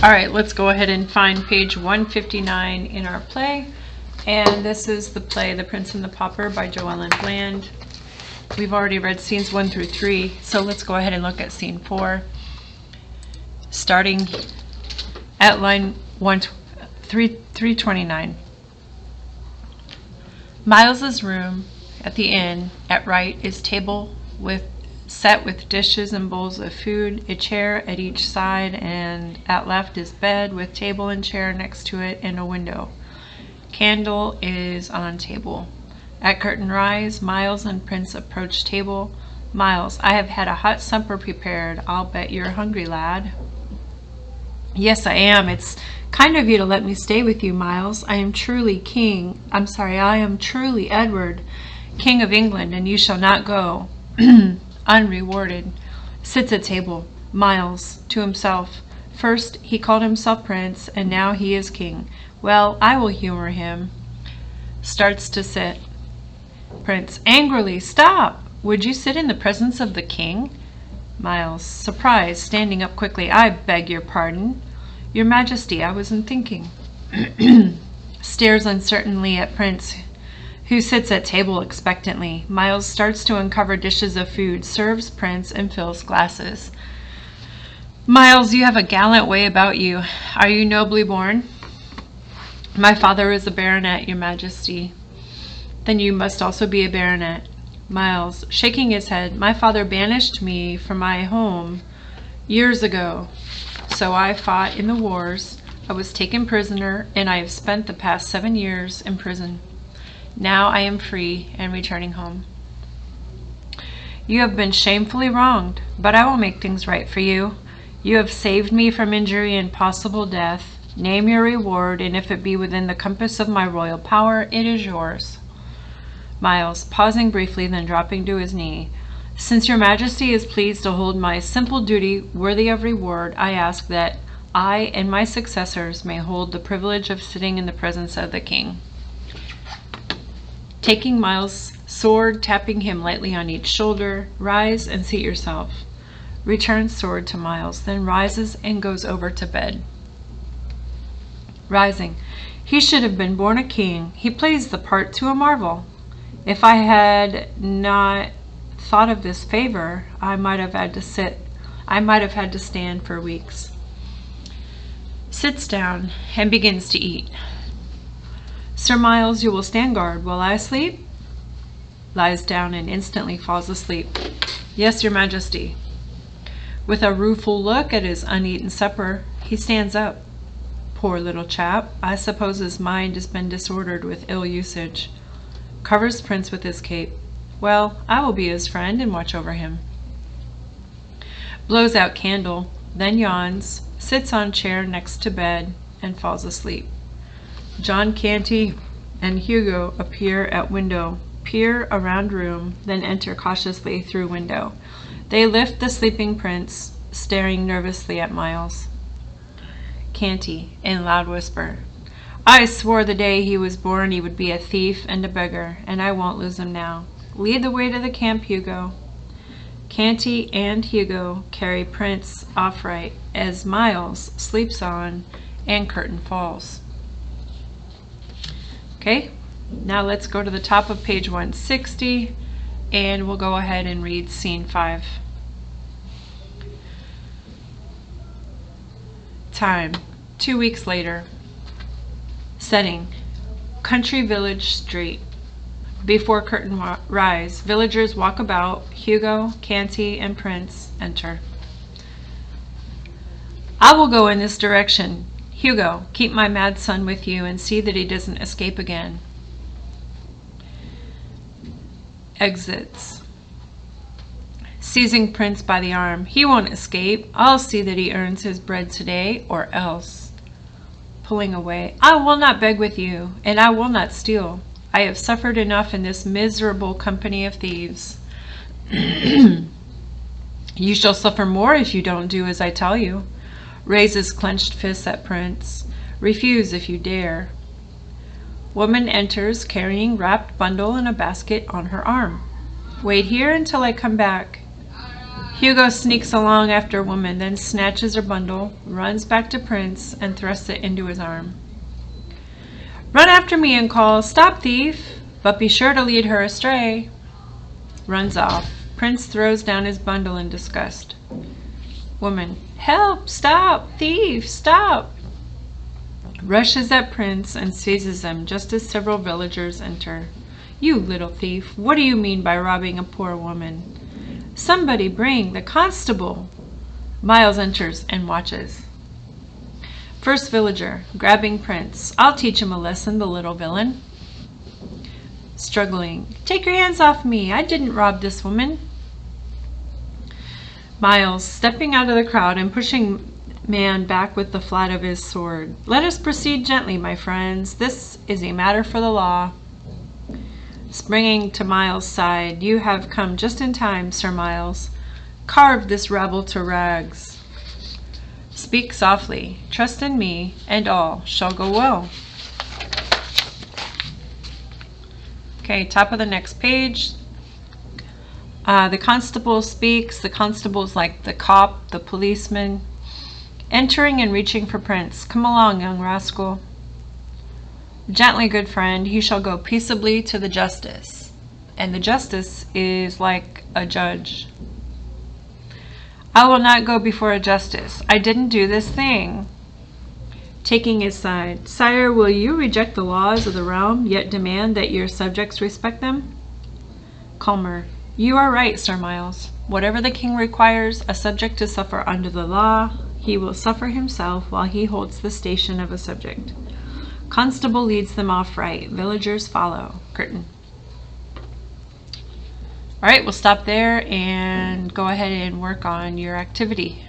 All right, let's go ahead and find page 159 in our play. And this is the play The Prince and the Pauper by Joellen Bland. We've already read scenes 1 through 3, so let's go ahead and look at scene 4. Starting at line 329. Miles's room at the inn at right is table set with dishes and bowls of food, a chair at each side, and at left is bed with table and chair next to it and a window. Candle is on table. At curtain rise, Miles and Prince approach table. Miles, I have had a hot supper prepared. I'll bet you're hungry, lad. Yes, I am. It's kind of you to let me stay with you, Miles. I am truly Edward, King of England, and you shall not go unrewarded. Sits at table. Miles, to himself. First he called himself Prince, and now he is King. Well, I will humor him. Starts to sit. Prince, angrily, stop! Would you sit in the presence of the king? Miles, surprised, standing up quickly. I beg your pardon. Your Majesty, I wasn't thinking. Stares uncertainly at Prince, who sits at table expectantly. Miles starts to uncover dishes of food, serves Prince, and fills glasses. Miles, you have a gallant way about you. Are you nobly born? My father is a baronet, your Majesty. Then you must also be a baronet. Miles, shaking his head, my father banished me from my home years ago. So I fought in the wars. I was taken prisoner, and I have spent the past 7 years in prison. Now I am free and returning home. You have been shamefully wronged, but I will make things right for you. You have saved me from injury and possible death. Name your reward, and if it be within the compass of my royal power, it is yours. Miles, pausing briefly, then dropping to his knee. Since your Majesty is pleased to hold my simple duty worthy of reward, I ask that I and my successors may hold the privilege of sitting in the presence of the king. Taking Miles' sword, tapping him lightly on each shoulder, rise and seat yourself. Returns sword to Miles, then rises and goes over to bed. Rising, he should have been born a king. He plays the part to a marvel. If I had not thought of this favor, I might have had to stand for weeks. Sits down and begins to eat. Sir Miles, you will stand guard while I sleep? Lies down and instantly falls asleep. Yes, your Majesty. With a rueful look at his uneaten supper, he stands up. Poor little chap, I suppose his mind has been disordered with ill usage. Covers Prince with his cape. Well, I will be his friend and watch over him. Blows out candle, then yawns, sits on chair next to bed, and falls asleep. John Canty and Hugo appear at window, peer around room, then enter cautiously through window. They lift the sleeping Prince, staring nervously at Miles. Canty, in loud whisper. I swore the day he was born he would be a thief and a beggar, and I won't lose him now. Lead the way to the camp, Hugo. Canty and Hugo carry Prince off right as Miles sleeps on and curtain falls. Okay, now let's go to the top of page 160 and we'll go ahead and read scene 5. Time, 2 weeks later. Setting, country village street. Before curtain rise, villagers walk about. Hugo, Canty, and Prince enter. I will go in this direction. Hugo, keep my mad son with you and see that he doesn't escape again. Exits. Seizing Prince by the arm. He won't escape. I'll see that he earns his bread today or else. Pulling away. I will not beg with you, and I will not steal. I have suffered enough in this miserable company of thieves. You shall suffer more if you don't do as I tell you. Raises clenched fists at Prince. Refuse if you dare. Woman enters carrying wrapped bundle and a basket on her arm. Wait here until I come back. Hugo sneaks along after a woman, then snatches her bundle, runs back to Prince, and thrusts it into his arm. Run after me and call, "Stop, thief!" But be sure to lead her astray. Runs off. Prince throws down his bundle in disgust. Woman, help! Stop! Thief! Stop! Rushes at Prince and seizes him just as several villagers enter. You little thief, what do you mean by robbing a poor woman? Somebody bring the constable! Miles enters and watches. First villager, grabbing Prince. I'll teach him a lesson, the little villain. Struggling. Take your hands off me. I didn't rob this woman. Miles, stepping out of the crowd and pushing man back with the flat of his sword. Let us proceed gently, my friends. This is a matter for the law. Springing to Miles' side. You have come just in time, Sir Miles. Carve this rabble to rags. Speak softly. Trust in me, and all shall go well. Okay, top of the next page. The constable speaks. The constable's like the cop, the policeman. Entering and reaching for Prince. Come along, young rascal. Gently, good friend, he shall go peaceably to the justice. And the justice is like a judge. I will not go before a justice. I didn't do this thing. Taking his side. Sire, will you reject the laws of the realm, yet demand that your subjects respect them? Calmer. You are right, Sir Miles. Whatever the king requires a subject to suffer under the law, he will suffer himself while he holds the station of a subject. Constable leads them off right. Villagers follow. Curtain. All right, we'll stop there and go ahead and work on your activity.